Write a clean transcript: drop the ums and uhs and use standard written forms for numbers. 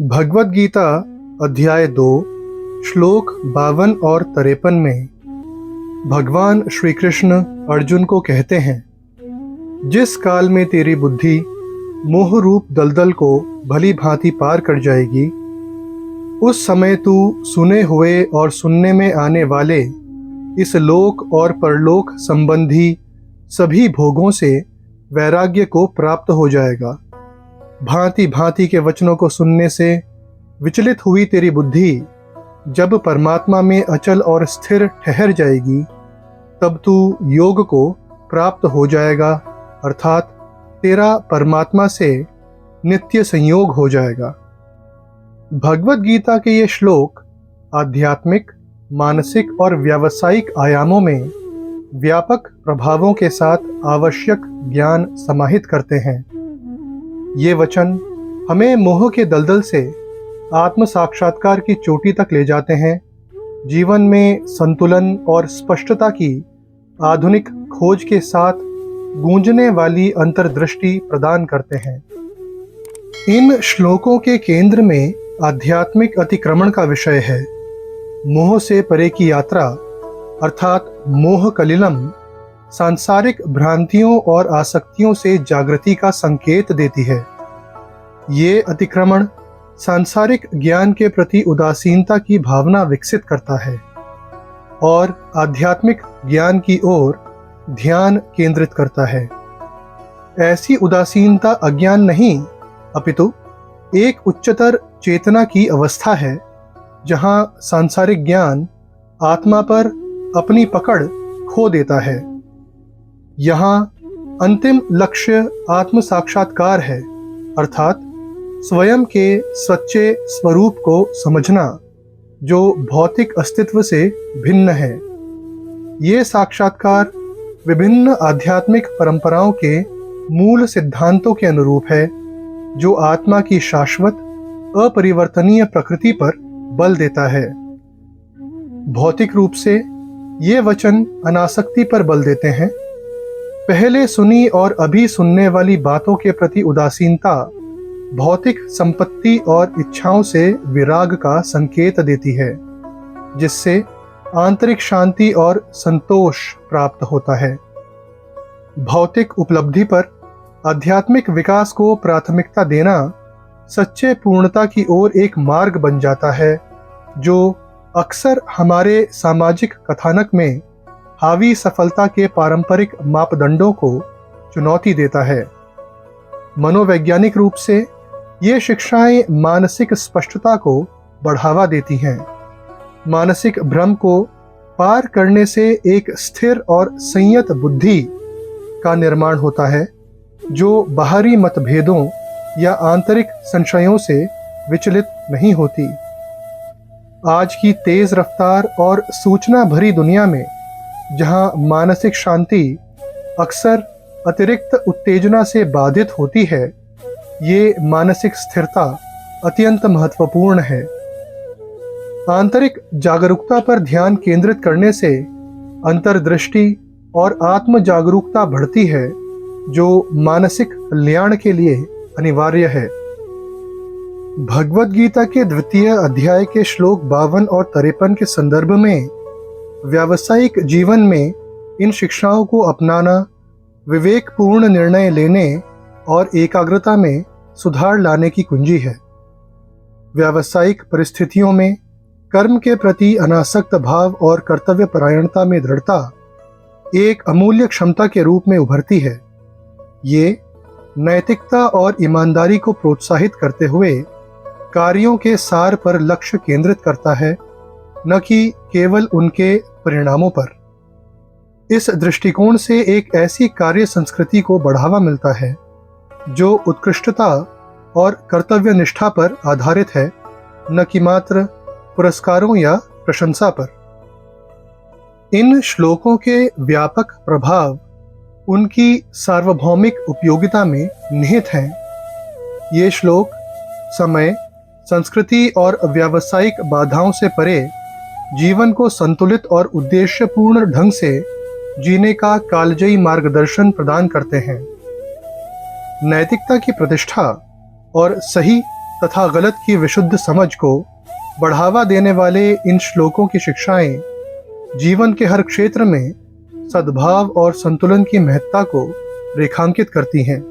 भगवद गीता अध्याय 2 श्लोक 52 और 53 में भगवान श्री कृष्ण अर्जुन को कहते हैं, जिस काल में तेरी बुद्धि मोह रूप दलदल को भली भांति पार कर जाएगी, उस समय तू सुने हुए और सुनने में आने वाले इस लोक और परलोक संबंधी सभी भोगों से वैराग्य को प्राप्त हो जाएगा। भांति भांति के वचनों को सुनने से विचलित हुई तेरी बुद्धि जब परमात्मा में अचल और स्थिर ठहर जाएगी, तब तू योग को प्राप्त हो जाएगा, अर्थात तेरा परमात्मा से नित्य संयोग हो जाएगा। भगवद गीता के ये श्लोक आध्यात्मिक, मानसिक और व्यावसायिक आयामों में व्यापक प्रभावों के साथ आवश्यक ज्ञान समाहित करते हैं। ये वचन हमें मोह के दलदल से आत्म साक्षात्कार की चोटी तक ले जाते हैं, जीवन में संतुलन और स्पष्टता की आधुनिक खोज के साथ गूंजने वाली अंतर्दृष्टि प्रदान करते हैं। इन श्लोकों के केंद्र में आध्यात्मिक अतिक्रमण का विषय है। मोह से परे की यात्रा अर्थात मोह कलिलम सांसारिक भ्रांतियों और आसक्तियों से जागृति का संकेत देती है। ये अतिक्रमण सांसारिक ज्ञान के प्रति उदासीनता की भावना विकसित करता है और आध्यात्मिक ज्ञान की ओर ध्यान केंद्रित करता है। ऐसी उदासीनता अज्ञान नहीं, अपितु एक उच्चतर चेतना की अवस्था है, जहां सांसारिक ज्ञान आत्मा पर अपनी पकड़ खो देता है। यहाँ अंतिम लक्ष्य आत्म साक्षात्कार है, अर्थात स्वयं के सच्चे स्वरूप को समझना, जो भौतिक अस्तित्व से भिन्न है। ये साक्षात्कार विभिन्न आध्यात्मिक परंपराओं के मूल सिद्धांतों के अनुरूप है, जो आत्मा की शाश्वत अपरिवर्तनीय प्रकृति पर बल देता है। भौतिक रूप से ये वचन अनासक्ति पर बल देते हैं। पहले सुनी और अभी सुनने वाली बातों के प्रति उदासीनता भौतिक संपत्ति और इच्छाओं से विराग का संकेत देती है, जिससे आंतरिक शांति और संतोष प्राप्त होता है। भौतिक उपलब्धि पर आध्यात्मिक विकास को प्राथमिकता देना सच्चे पूर्णता की ओर एक मार्ग बन जाता है, जो अक्सर हमारे सामाजिक कथानक में हावी सफलता के पारंपरिक मापदंडों को चुनौती देता है। मनोवैज्ञानिक रूप से ये शिक्षाएं मानसिक स्पष्टता को बढ़ावा देती हैं। मानसिक भ्रम को पार करने से एक स्थिर और संयत बुद्धि का निर्माण होता है, जो बाहरी मतभेदों या आंतरिक संशयों से विचलित नहीं होती। आज की तेज रफ्तार और सूचना भरी दुनिया में, जहां मानसिक शांति अक्सर अतिरिक्त उत्तेजना से बाधित होती है, ये मानसिक स्थिरता अत्यंत महत्वपूर्ण है। आंतरिक जागरूकता पर ध्यान केंद्रित करने से अंतर्दृष्टि और आत्म जागरूकता बढ़ती है, जो मानसिक कल्याण के लिए अनिवार्य है। भगवद गीता के द्वितीय अध्याय के श्लोक 52 और 53 के संदर्भ में व्यावसायिक जीवन में इन शिक्षाओं को अपनाना विवेकपूर्ण निर्णय लेने और एकाग्रता में सुधार लाने की कुंजी है। व्यावसायिक परिस्थितियों में कर्म के प्रति अनासक्त भाव और कर्तव्य परायणता में दृढ़ता एक अमूल्य क्षमता के रूप में उभरती है। ये नैतिकता और ईमानदारी को प्रोत्साहित करते हुए कार्यों के सार पर लक्ष्य केंद्रित करता है, न कि केवल उनके परिणामों पर। इस दृष्टिकोण से एक ऐसी कार्य संस्कृति को बढ़ावा मिलता है, जो उत्कृष्टता और कर्तव्य निष्ठा पर आधारित है, न कि मात्र पुरस्कारों या प्रशंसा पर। इन श्लोकों के व्यापक प्रभाव उनकी सार्वभौमिक उपयोगिता में निहित हैं। ये श्लोक समय, संस्कृति और व्यावसायिक बाधाओं से परे जीवन को संतुलित और उद्देश्यपूर्ण ढंग से जीने का कालजयी मार्गदर्शन प्रदान करते हैं। नैतिकता की प्रतिष्ठा और सही तथा गलत की विशुद्ध समझ को बढ़ावा देने वाले इन श्लोकों की शिक्षाएं जीवन के हर क्षेत्र में सद्भाव और संतुलन की महत्ता को रेखांकित करती हैं।